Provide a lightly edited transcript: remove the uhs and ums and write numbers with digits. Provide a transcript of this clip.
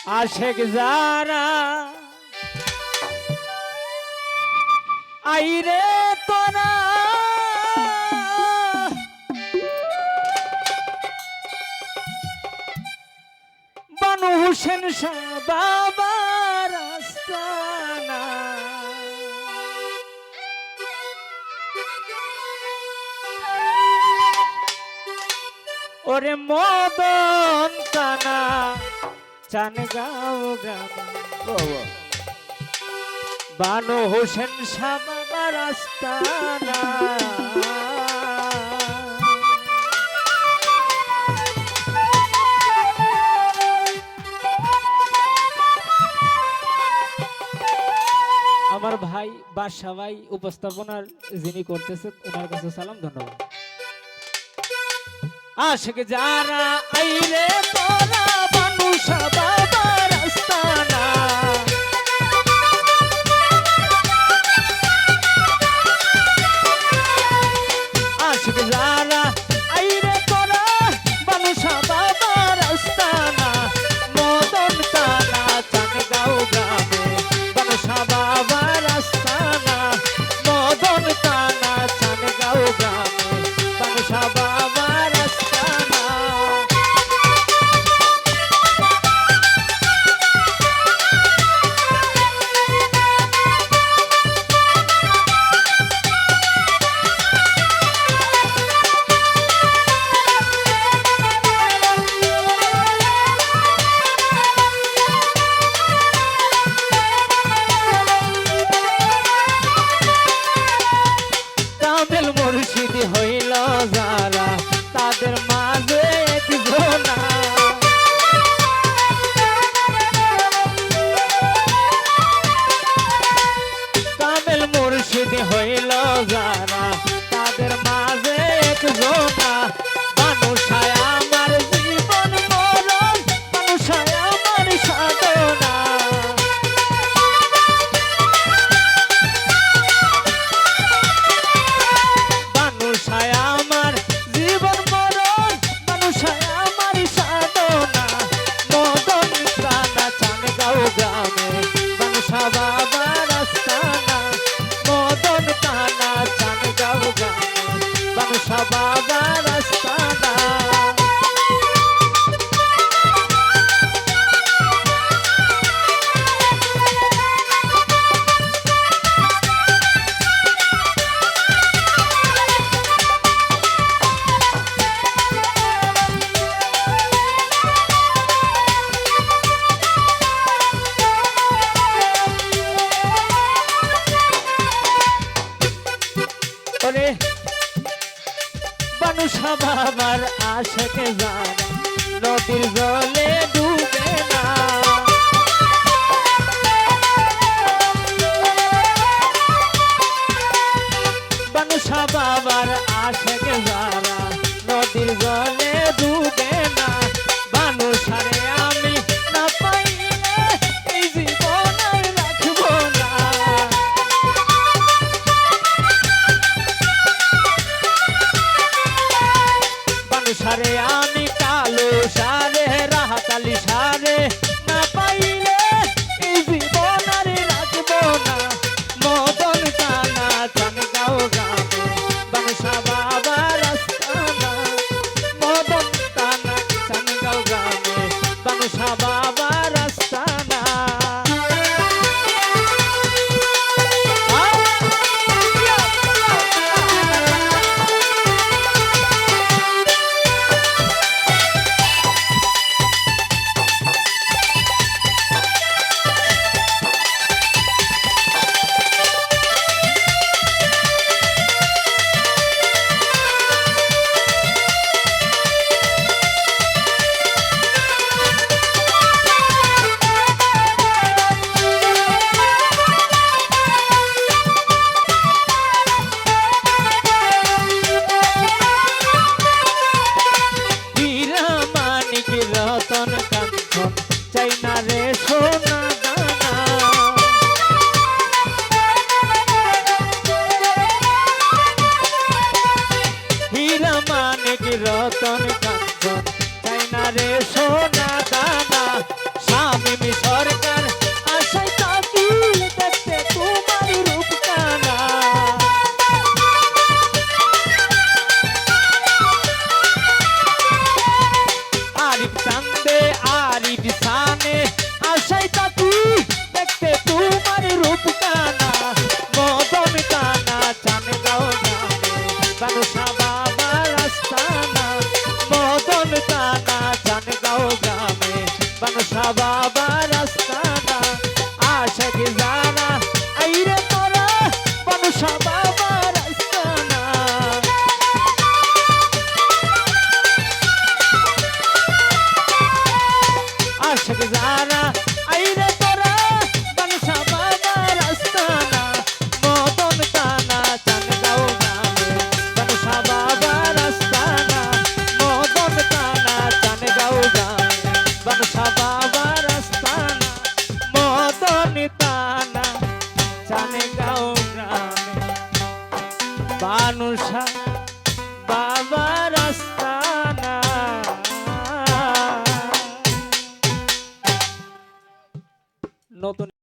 আশেক যারা আইরে তোরা বানু হোসেন শাহ বাবার আস্তানা ওরে মদন কানা চানগাঁও গ্রাম বানু হোসেন শাহ বাবার আস্তানা আমার ভাই বাদশা ভাই উপস্থাপনার যিনি করতেছে ওনার কাছে সালাম ধন্যবাদ। আশিক যারা আইলে তোরা বানু শাহ বাবার আস্তানা আশিক যারা আইলে তোরা বানু শাহ বাবার আস্তানা মদন কানা চানগাঁও গ্রামে বানু শাহ বাবার আস্তানা মদন কানা চানগাঁও গ্রামে বানু শাহ বাবার আস্তানা কামেল মুর্শিদ হইল যারা তাদের মাঝে একজনা কামেল মুর্শিদ হইল যারা তাদের মাঝে একজনা মানুষায় আমার জীবন মরণ মানুষায় আমার সাধনা মানুষায় আমার জীবন মরণ মানুষায় আমার সাধনা মদন কানা চানগাঁও গ্রামে বানু শাহ বাবার আস্তানা মদন কানা চানগাঁও গ্রামে বানু শাহ বাবার আস্তানা ওরে বানু শাহ বাবার আশেকে যারা নদীর জলে ডুবে না বানু শাহ বাবার আশেকে যারা নদীর জলে ডুবে না বানু শাহরে আমি না পাইলে এই জীবন আর রাখবো না সারে আমি কালো সারে রাহাতালি সারে না পাইলে এই জীবন আর রাখবো না মদন কানা চানগাঁও গ্রামে বানু শাহ বাবার আস্তানা মদন কানা চানগাঁও গ্রামে বানু শাহ বাবার আস্তানা রতন কাঞ্চন চাই না রে সোনা দানা হীরা মানিক রতন কাঞ্চন চাই না রে সোনা দানা স্বামী বাবার আস্তানা আশা কি জানা আইরে তোরা বানুষা বাবার আস্তানা আশা কি জানা আইরে তোরা বানুষা বাবার আস্তানা মদন তানা চানগাঁও গ্রামে বানুষা বাবার আস্তানা মদন তানা চানগাঁও গ্রামে বানুষা বাবার আস্তানা মদন তানা চানগাঁও গ্রামে বানুষা বাবার আস্তানা নতুন